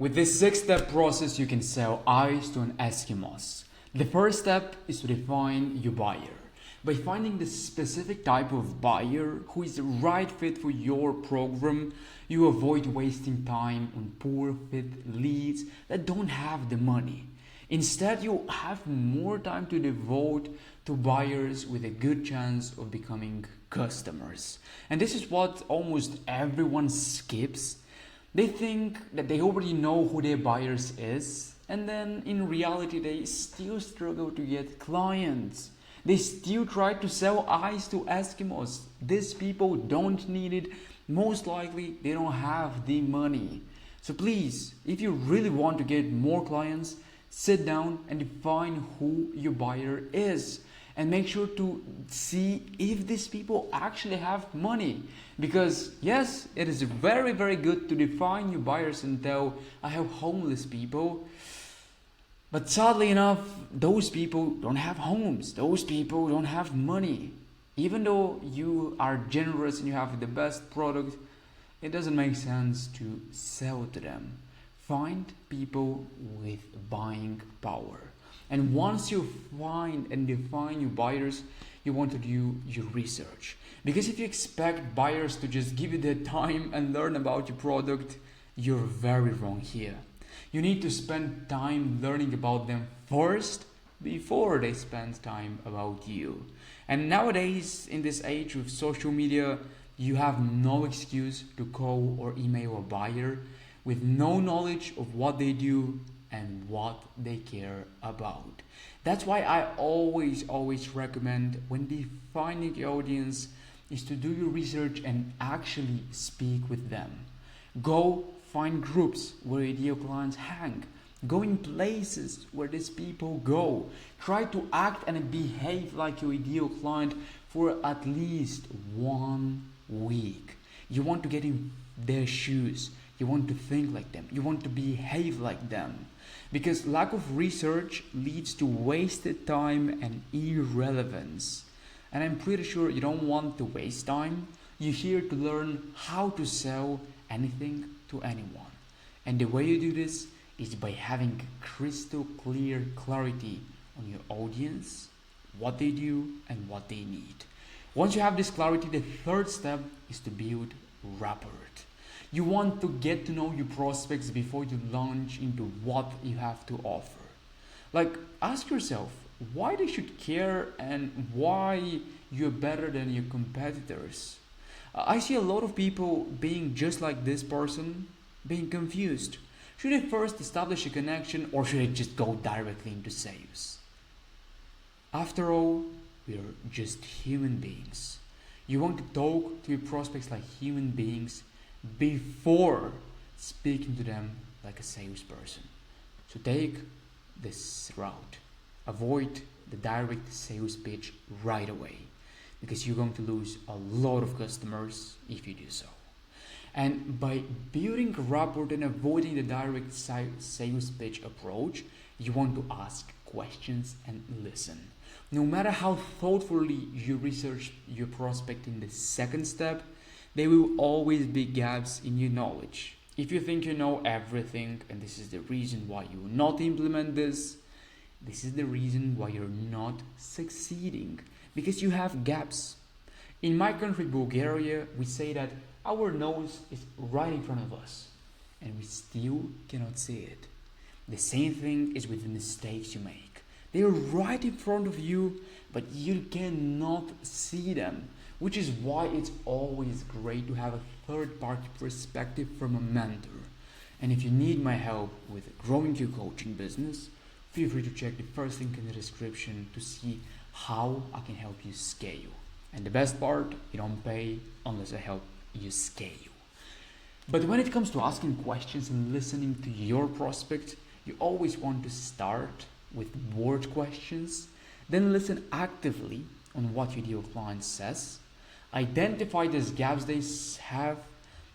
With this 6-step process, you can sell ice to an Eskimos. The first step is to define your buyer. By finding the specific type of buyer who is the right fit for your program, you avoid wasting time on poor fit leads that don't have the money. Instead, you have more time to devote to buyers with a good chance of becoming customers. And this is what almost everyone skips. They think that they already know who their buyers is, and then in reality they still struggle to get clients. They still try to sell ice to Eskimos. These people don't need it. Most likely they don't have the money. So please, if you really want to get more clients, sit down and define who your buyer is. And make sure to see if these people actually have money. Because yes, it is very, very good to define your buyers and tell, I have homeless people. But sadly enough, those people don't have homes. Those people don't have money. Even though you are generous and you have the best product, it doesn't make sense to sell to them. Find people with buying power. And once you find and define your buyers, you want to do your research. Because if you expect buyers to just give you their time and learn about your product, you're very wrong here. You need to spend time learning about them first before they spend time about you. And nowadays, in this age of social media, you have no excuse to call or email a buyer with no knowledge of what they do and what they care about. That's why I always recommend when defining your audience is to do your research and actually speak with them. Go find groups where ideal clients hang. Go in places where these people go. Try to act and behave like your ideal client for at least 1 week. You want to get in their shoes. You want to think like them. You want to behave like them. Because lack of research leads to wasted time and irrelevance. And I'm pretty sure you don't want to waste time. You're here to learn how to sell anything to anyone. And the way you do this is by having crystal clear clarity on your audience, what they do, and what they need. Once you have this clarity, the third step is to build rapport. You want to get to know your prospects before you launch into what you have to offer. Like, ask yourself why they should care and why you're better than your competitors. I see a lot of people being just like this person, being confused. Should I first establish a connection or should I just go directly into sales? After all, we're just human beings. You want to talk to your prospects like human beings before speaking to them like a salesperson. So take this route. Avoid the direct sales pitch right away because you're going to lose a lot of customers if you do so. And by building rapport and avoiding the direct sales pitch approach, you want to ask questions and listen. No matter how thoughtfully you research your prospect in the second step, there will always be gaps in your knowledge. If you think you know everything and this is the reason why you will not implement this is the reason why you're not succeeding, because you have gaps. In my country, Bulgaria, we say that our nose is right in front of us and we still cannot see it. The same thing is with the mistakes you make. They are right in front of you, but you cannot see them, which is why it's always great to have a third-party perspective from a mentor. And if you need my help with growing your coaching business, feel free to check the first link in the description to see how I can help you scale. And the best part, you don't pay unless I help you scale. But when it comes to asking questions and listening to your prospect, you always want to start with word questions, then listen actively on what your ideal client says, identify these gaps they have,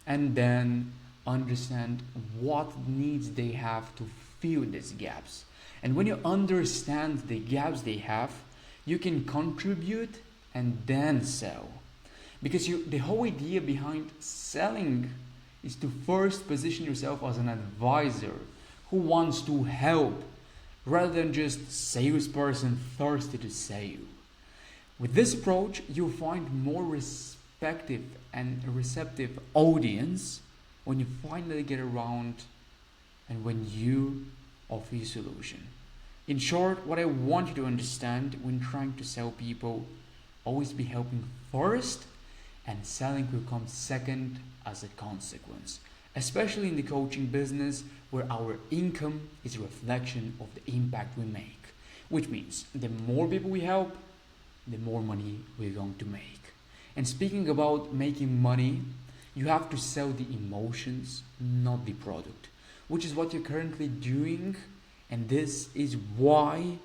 and then understand what needs they have to fill these gaps. And when you understand the gaps they have, you can contribute and then sell. Because the whole idea behind selling is to first position yourself as an advisor who wants to help rather than just salesperson thirsty to sell. With this approach, you'll find more respective and receptive audience when you finally get around and when you offer your solution. In short, what I want you to understand when trying to sell people, always be helping first and selling will come second as a consequence. Especially in the coaching business where our income is a reflection of the impact we make. Which means the more people we help, the more money we're going to make. And speaking about making money, you have to sell the emotions, not the product, which is what you're currently doing, and this is why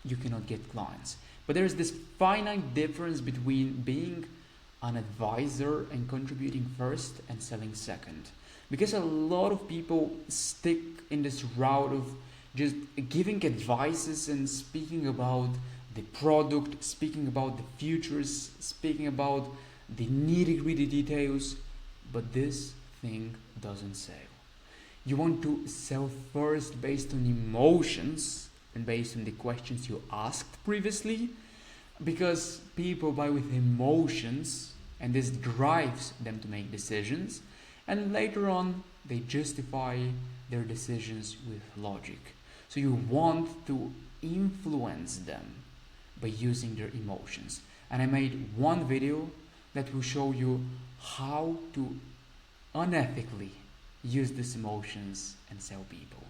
you cannot get clients. But there's this finite difference between being an advisor and contributing first and selling second. Because a lot of people stick in this route of just giving advices and speaking about the product, speaking about the futures, speaking about the nitty-gritty details, but this thing doesn't sell. You want to sell first based on emotions and based on the questions you asked previously, because people buy with emotions and this drives them to make decisions, and later on they justify their decisions with logic. So you want to influence them by using their emotions. And I made one video that will show you how to unethically use these emotions and sell people.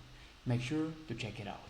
Make sure to check it out.